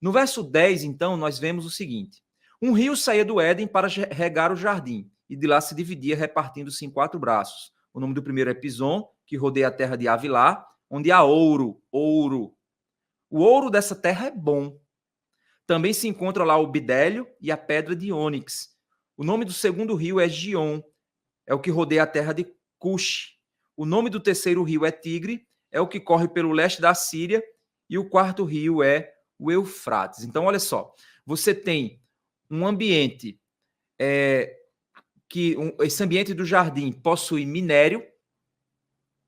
No verso 10, então, nós vemos o seguinte: um rio saía do Éden para regar o jardim, e de lá se dividia, repartindo-se em 4 braços. O nome do primeiro é Pison, que rodeia a terra de Avilá, onde há ouro. O ouro dessa terra é bom. Também se encontra lá o bidélio e a pedra de ônix. O nome do segundo rio é Gion, é o que rodeia a terra de Cush. O nome do terceiro rio é Tigre, é o que corre pelo leste da Síria. E o quarto rio é o Eufrates. Então, olha só, você tem um ambiente esse ambiente do jardim possui minério,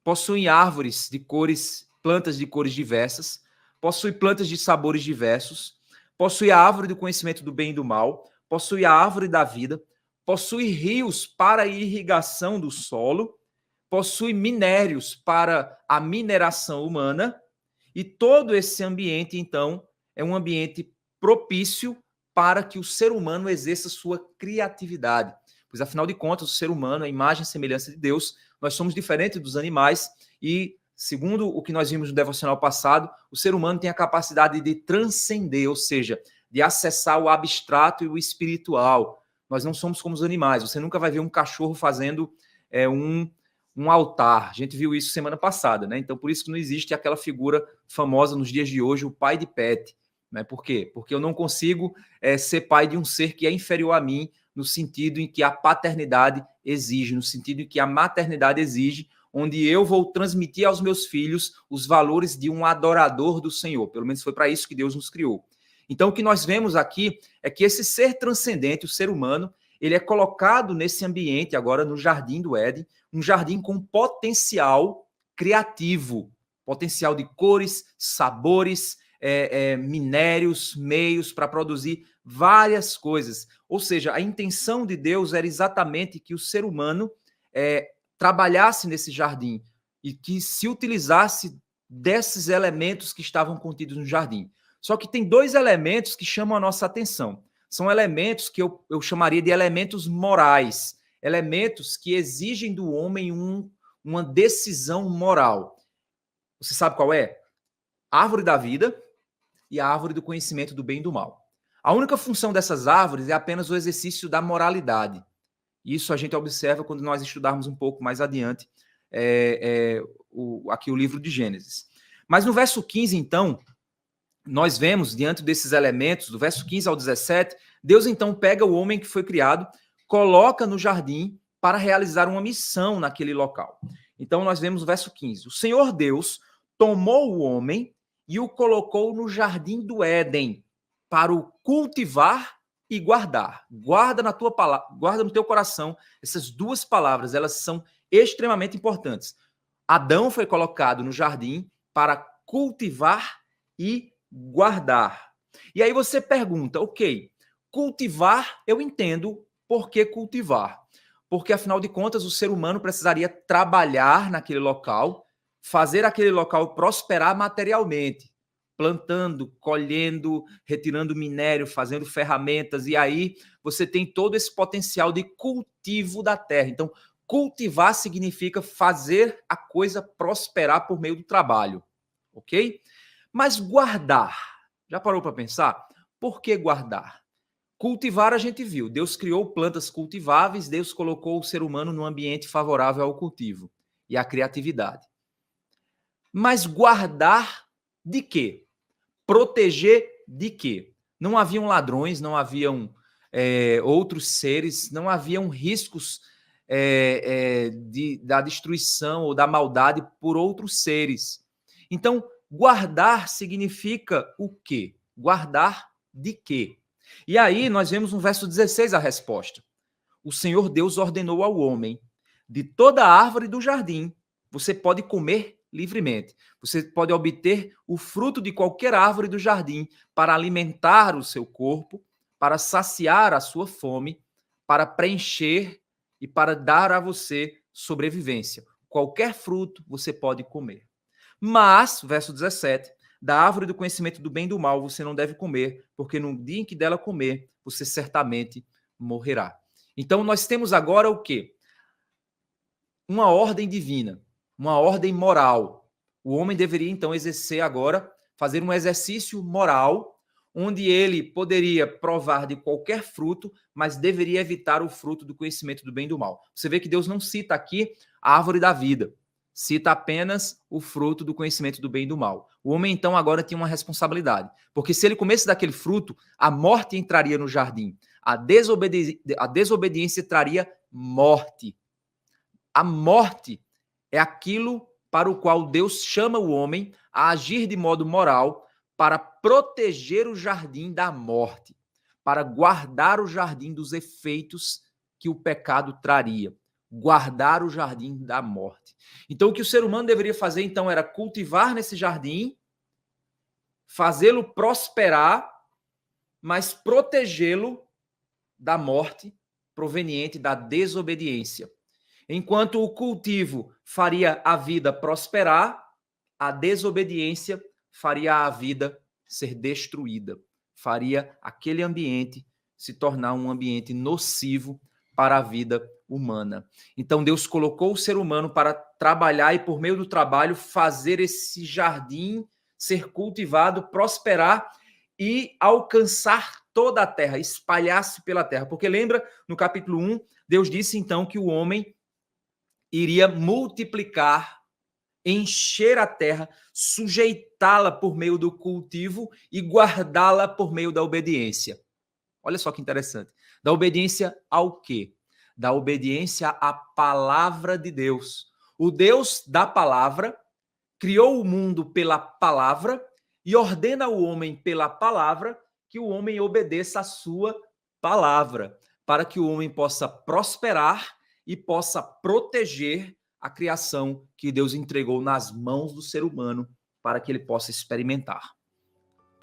possui árvores de cores, plantas de cores diversas, possui plantas de sabores diversos, possui a árvore do conhecimento do bem e do mal, possui a árvore da vida, possui rios para a irrigação do solo, possui minérios para a mineração humana, e todo esse ambiente, então, é um ambiente propício para que o ser humano exerça sua criatividade. Pois, afinal de contas, o ser humano é a imagem e semelhança de Deus, nós somos diferentes dos animais e, segundo o que nós vimos no devocional passado, o ser humano tem a capacidade de transcender, ou seja, de acessar o abstrato e o espiritual. Nós não somos como os animais. Você nunca vai ver um cachorro fazendo um altar. A gente viu isso semana passada, né? Então, por isso que não existe aquela figura famosa nos dias de hoje, o pai de pet. Né? Por quê? Porque eu não consigo ser pai de um ser que é inferior a mim, no sentido em que a paternidade exige, no sentido em que a maternidade exige, onde eu vou transmitir aos meus filhos os valores de um adorador do Senhor. Pelo menos foi para isso que Deus nos criou. Então, o que nós vemos aqui é que esse ser transcendente, o ser humano, ele é colocado nesse ambiente agora no Jardim do Éden, um jardim com potencial criativo, potencial de cores, sabores, minérios, meios para produzir várias coisas. Ou seja, a intenção de Deus era exatamente que o ser humano trabalhasse nesse jardim e que se utilizasse desses elementos que estavam contidos no jardim. Só que tem 2 elementos que chamam a nossa atenção. São elementos que eu chamaria de elementos morais, elementos que exigem do homem uma decisão moral. Você sabe qual é? A árvore da vida e a árvore do conhecimento do bem e do mal. A única função dessas árvores é apenas o exercício da moralidade. Isso a gente observa quando nós estudarmos um pouco mais adiante aqui o livro de Gênesis. Mas no verso 15, então, nós vemos, diante desses elementos, do verso 15 ao 17, Deus então pega o homem que foi criado, coloca no jardim para realizar uma missão naquele local. Então nós vemos o verso 15. O Senhor Deus tomou o homem e o colocou no jardim do Éden para o cultivar e guardar. Guarda na tua palavra, guarda no teu coração essas 2 palavras, elas são extremamente importantes. Adão foi colocado no jardim para cultivar e guardar. E aí você pergunta, ok, cultivar, eu entendo por que cultivar. Porque, afinal de contas, o ser humano precisaria trabalhar naquele local, fazer aquele local prosperar materialmente, plantando, colhendo, retirando minério, fazendo ferramentas, e aí você tem todo esse potencial de cultivo da terra. Então, cultivar significa fazer a coisa prosperar por meio do trabalho, ok? Mas guardar, já parou para pensar? Por que guardar? Cultivar a gente viu, Deus criou plantas cultiváveis, Deus colocou o ser humano num ambiente favorável ao cultivo e à criatividade. Mas guardar de quê? Proteger de quê? Não haviam ladrões, não haviam outros seres, não haviam riscos da destruição ou da maldade por outros seres. Então, guardar significa o quê? Guardar de quê? E aí nós vemos no verso 16 a resposta. O Senhor Deus ordenou ao homem: de toda árvore do jardim você pode comer livremente. Você pode obter o fruto de qualquer árvore do jardim para alimentar o seu corpo, para saciar a sua fome, para preencher e para dar a você sobrevivência. Qualquer fruto você pode comer. Mas, verso 17, da árvore do conhecimento do bem e do mal você não deve comer, porque no dia em que dela comer, você certamente morrerá. Então, nós temos agora o quê? Uma ordem divina, uma ordem moral. O homem deveria, então, exercer agora, fazer um exercício moral, onde ele poderia provar de qualquer fruto, mas deveria evitar o fruto do conhecimento do bem e do mal. Você vê que Deus não cita aqui a árvore da vida, cita apenas o fruto do conhecimento do bem e do mal. O homem, então, agora tinha uma responsabilidade, porque se ele comesse daquele fruto, a morte entraria no jardim, a desobediência traria morte. A morte é aquilo para o qual Deus chama o homem a agir de modo moral para proteger o jardim da morte, para guardar o jardim dos efeitos que o pecado traria, guardar o jardim da morte. Então, o que o ser humano deveria fazer, então, era cultivar nesse jardim, fazê-lo prosperar, mas protegê-lo da morte proveniente da desobediência. Enquanto o cultivo faria a vida prosperar, a desobediência faria a vida ser destruída, faria aquele ambiente se tornar um ambiente nocivo para a vida humana. Então Deus colocou o ser humano para trabalhar e, por meio do trabalho, fazer esse jardim ser cultivado, prosperar e alcançar toda a terra, espalhar-se pela terra. Porque lembra, no capítulo 1, Deus disse então que o homem iria multiplicar, encher a terra, sujeitá-la por meio do cultivo e guardá-la por meio da obediência. Olha só que interessante. Da obediência ao quê? Da obediência à palavra de Deus. O Deus da palavra criou o mundo pela palavra e ordena ao homem pela palavra que o homem obedeça a sua palavra, para que o homem possa prosperar e possa proteger a criação que Deus entregou nas mãos do ser humano para que ele possa experimentar.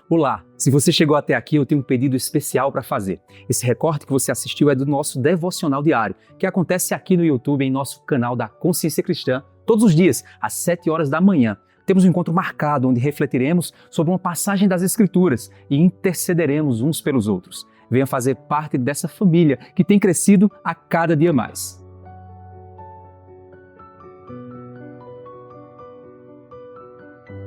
Olá, se você chegou até aqui, eu tenho um pedido especial para fazer. Esse recorte que você assistiu é do nosso devocional diário, que acontece aqui no YouTube, em nosso canal da Consciência Cristã, todos os dias, às 7 horas da manhã. Temos um encontro marcado, onde refletiremos sobre uma passagem das Escrituras e intercederemos uns pelos outros. Venha fazer parte dessa família que tem crescido a cada dia mais.